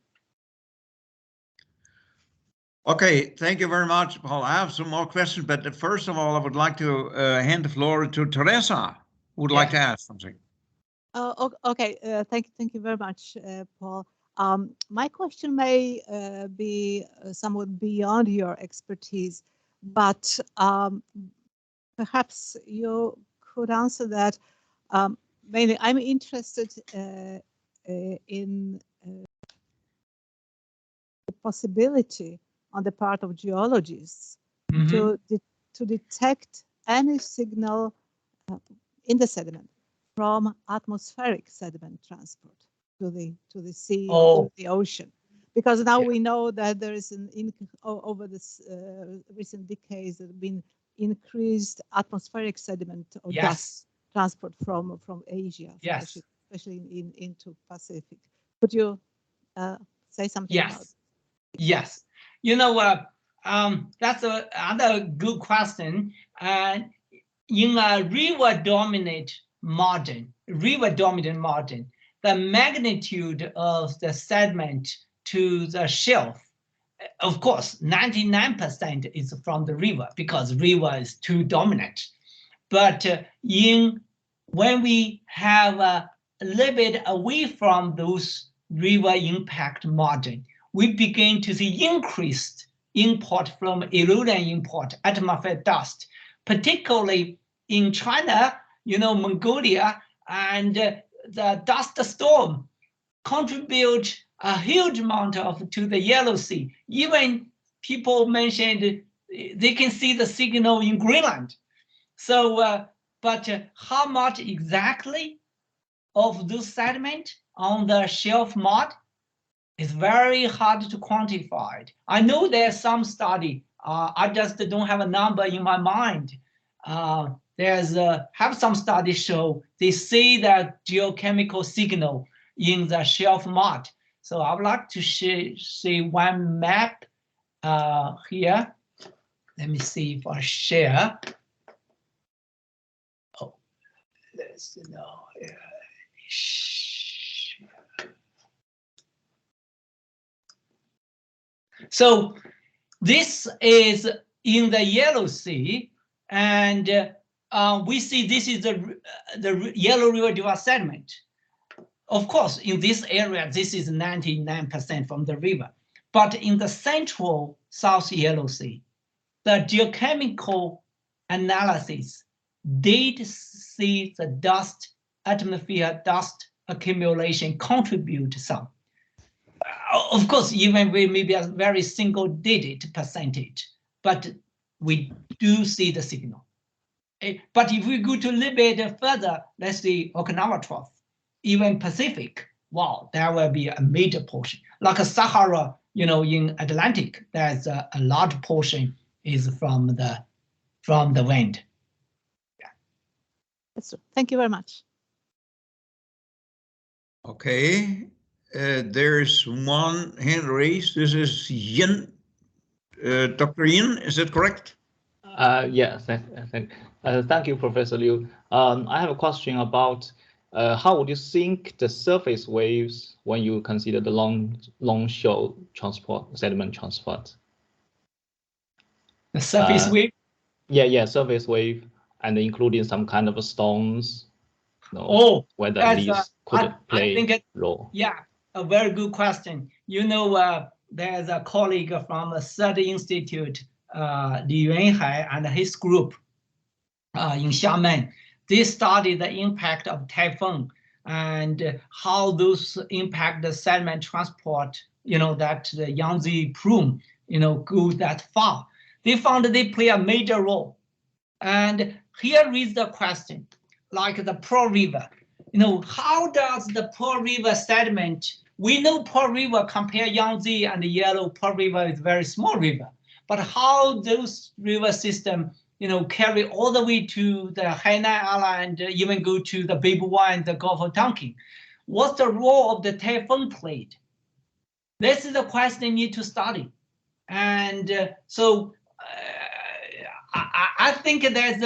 Okay, thank you very much, Paul. I have some more questions, but first of all, I would like to hand the floor to Teresa, who would like to ask something. Okay, thank you very much, Paul. My question may be somewhat beyond your expertise, but perhaps you could answer that. Mainly, I'm interested in the possibility on the part of geologists to detect any signal in the sediment from atmospheric sediment transport to the sea or the ocean, because now we know that there is over this recent decades there have been increased atmospheric sediment or dust transport from Asia, especially into Pacific. Could you say something about it? Yes. You know, that's another good question. In a river-dominant margin, the magnitude of the sediment to the shelf, of course, 99% is from the river because river is too dominant. But when we have a little bit away from those river impact margin, we begin to see increased import from erosion import, atmospheric dust, particularly in China, you know, Mongolia, and the dust storm contribute a huge amount to the Yellow Sea. Even people mentioned they can see the signal in Greenland. So, but how much exactly of this sediment on the shelf mud is very hard to quantify. I know there's some study. I just don't have a number in my mind. Have some studies show they see that geochemical signal in the shelf mud. So I would like to see one map here. Let me see if I share. Oh, let's know. So this is in the Yellow Sea, and we see this is the Yellow River-derived sediment. Of course, in this area, this is 99% from the river. But in the central South Yellow Sea, the geochemical analysis did see the atmosphere dust accumulation contribute some. Of course, even with maybe a very single-digit percentage, but we do see the signal. But if we go to a little bit further, let's see Okinawa Trough, even Pacific, wow, there will be a major portion. Like a Sahara, in Atlantic, there's a large portion is from the wind. Yeah. That's true. Thank you very much. Okay, there is one hand raised. This is Yin. Dr. Yin, is that correct? Yes, thank you, Professor Liu. I have a question about how would you think the surface waves when you consider the longshore transport, sediment transport? The surface wave? Yeah, surface wave, and including some kind of stones. Whether these could play a role. Yeah, a very good question. There's a colleague from the Third Institute, Li Yuanhai, and his group in Xiamen. They studied the impact of typhoon and how those impact the sediment transport, that the Yangtze plume, goes that far. They found that they play a major role. And here is the question, like the Pearl River. How does the Pearl River sediment, we know Pearl River compare Yangtze and the Yellow, Pearl River is a very small river, but how those river system, carry all the way to the Hainan Island, even go to the Beibuwan and the Gulf of Tonkin. What's the role of the typhoon played? This is the question you need to study. And so I think there's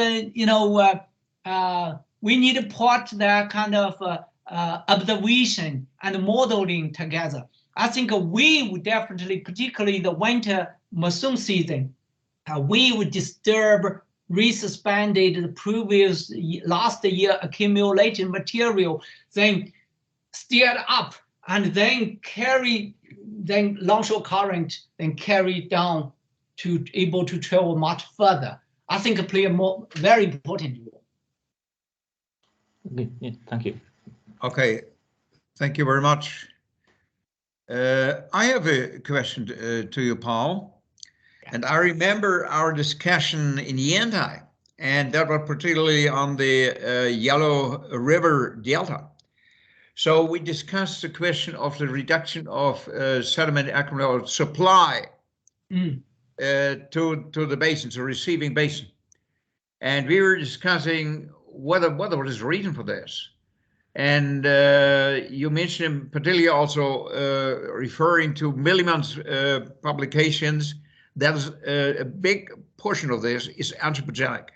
we need to put that kind of observation and modeling together. I think we would definitely, particularly the winter monsoon season, we would disturb resuspended the previous last year accumulated material, then steered up and then longshore current, then carry down to able to travel much further. I think play a very important role. Okay, yeah, thank you. Okay, thank you very much. I have a question to you, Paul. And I remember our discussion in Yangtze, and that was particularly on the Yellow River Delta. So we discussed the question of the reduction of sediment accumulated supply to the basins, the receiving basin. And we were discussing what is the reason for this. And you mentioned particularly also referring to Milliman's publications. That is a big portion of this is anthropogenic,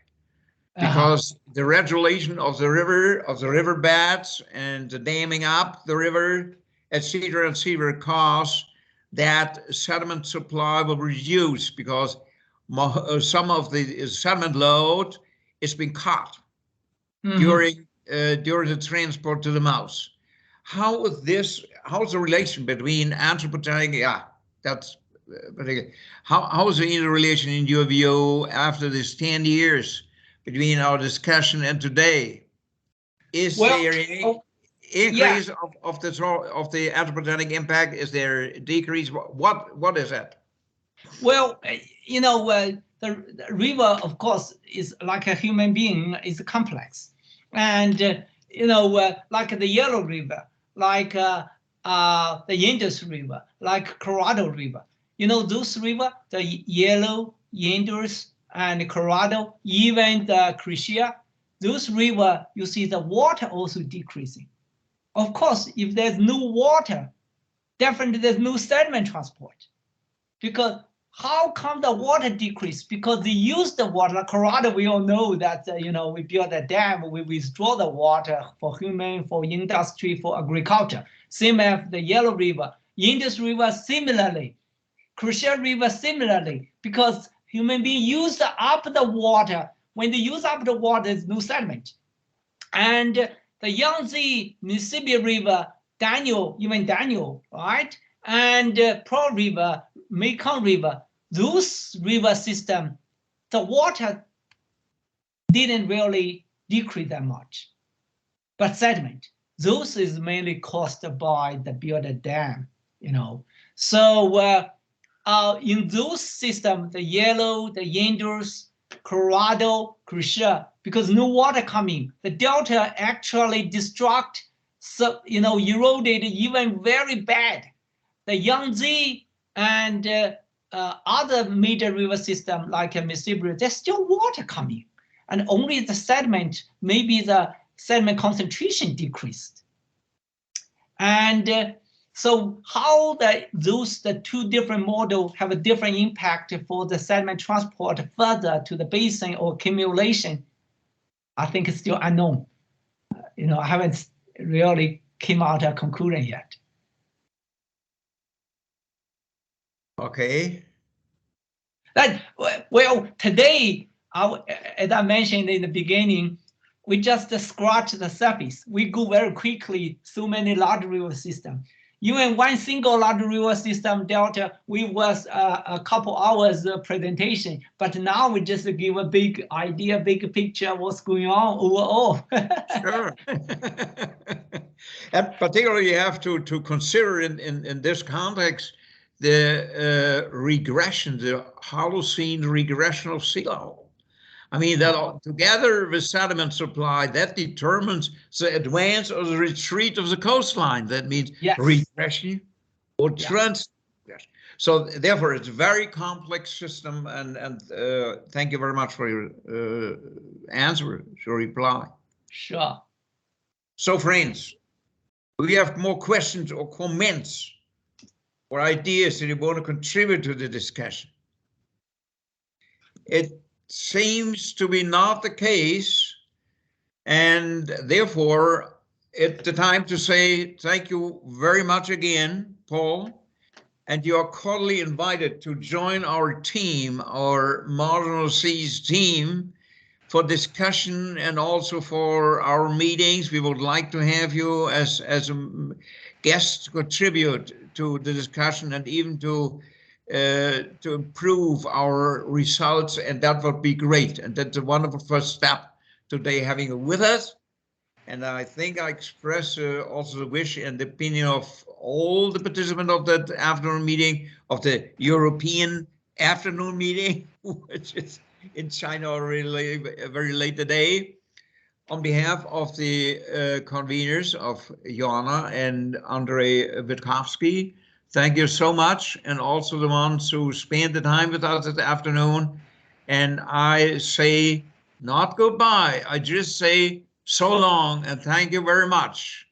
because the regulation of the river beds and the damming up the river, etc., cause that sediment supply will reduce because some of the sediment load is being caught during the transport to the mouth. How's the relation between anthropogenic? Yeah, that's particular. How is the interrelation in your view after this 10 years between our discussion and today? Is there an increase of the anthropogenic impact? Is there a decrease? What is that? Well, the river, of course, is like a human being, is complex. And, like the Yellow River, like the Indus River, like Colorado River, those rivers, the Yellow, Indus, and Colorado, even the Krishna, those rivers, you see the water also decreasing. Of course, if there's no water, definitely there's no sediment transport. Because how come the water decrease? Because they use the water. Colorado, we all know that, we build a dam, we withdraw the water for human, for industry, for agriculture. Same as the Yellow River. Indus River, similarly. Krishna River, similarly. Because human beings use up the water when they use up the water, there's no sediment. And the Yangtze, Mississippi River, even Daniel, right? And Pearl River, Mekong River, those river system, the water didn't really decrease that much. But sediment, those is mainly caused by the built dam, you know. So in those systems, the Yellow, the Indus, Colorado, Krishna, because no water coming, the delta actually destruct, so, you know, eroded even very bad. The Yangtze and other major river system like Mississippi, there's still water coming, and only the sediment, maybe the sediment concentration decreased. And so how the two different models have a different impact for the sediment transport further to the basin or accumulation, I think it's still unknown. You know, I haven't really came out a conclusion yet. Okay. Well, today, as I mentioned in the beginning, we just scratch the surface. We go very quickly, so many large river systems. Even one single large river system delta, we was a couple hours presentation, but now we just give a big idea, big picture of what's going on overall. Sure. And particularly you have to consider in this context the regression, the Holocene regression of sea level. I mean, that together with sediment supply, that determines the advance or the retreat of the coastline. That means regression or transgression. So therefore, it's a very complex system. And thank you very much for your answer, your reply. Sure. So friends, we have more questions or comments or ideas that you want to contribute to the discussion. It seems to be not the case, and therefore it's the time to say thank you very much again, Paul, and you are cordially invited to join our team, our Marginal Seas team, for discussion and also for our meetings. We would like to have you as a guest to contribute to the discussion and even to improve our results, and that would be great. And that's a wonderful first step today, having you with us. And I think I express also the wish and the opinion of all the participants of that afternoon meeting, of the European afternoon meeting, which is in China already very late today. On behalf of the conveners of Jana and Andrei Witkowski, thank you so much, and also the ones who spent the time with us this afternoon. And I say not goodbye, I just say so long, and thank you very much.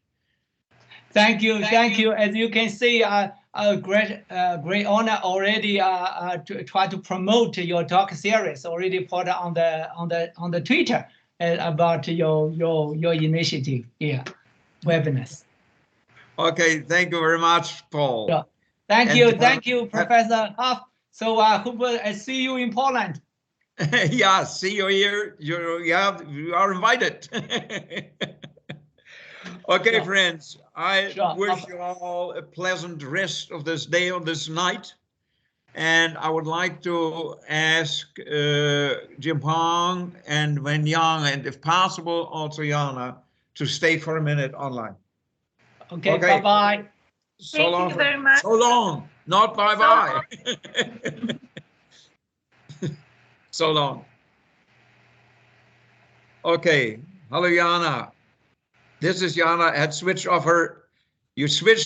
Thank you. As you can see, a great honor already to try to promote your talk series. Already put on the Twitter about your initiative here, webinars. Okay, thank you very much, Paul. Sure. Thank you, Professor Huff. So I hope I see you in Poland. Yeah, see you here. You are invited. Okay, sure. Friends, I wish you all a pleasant rest of this day or this night. And I would like to ask Jim Hong and Wen Yang, and if possible, also Jana, to stay for a minute online. Okay. Bye-bye. So long. Thank you very much. So long, not bye-bye. So long. Okay, hello Jana. This is Jana. I had switched off her. You switched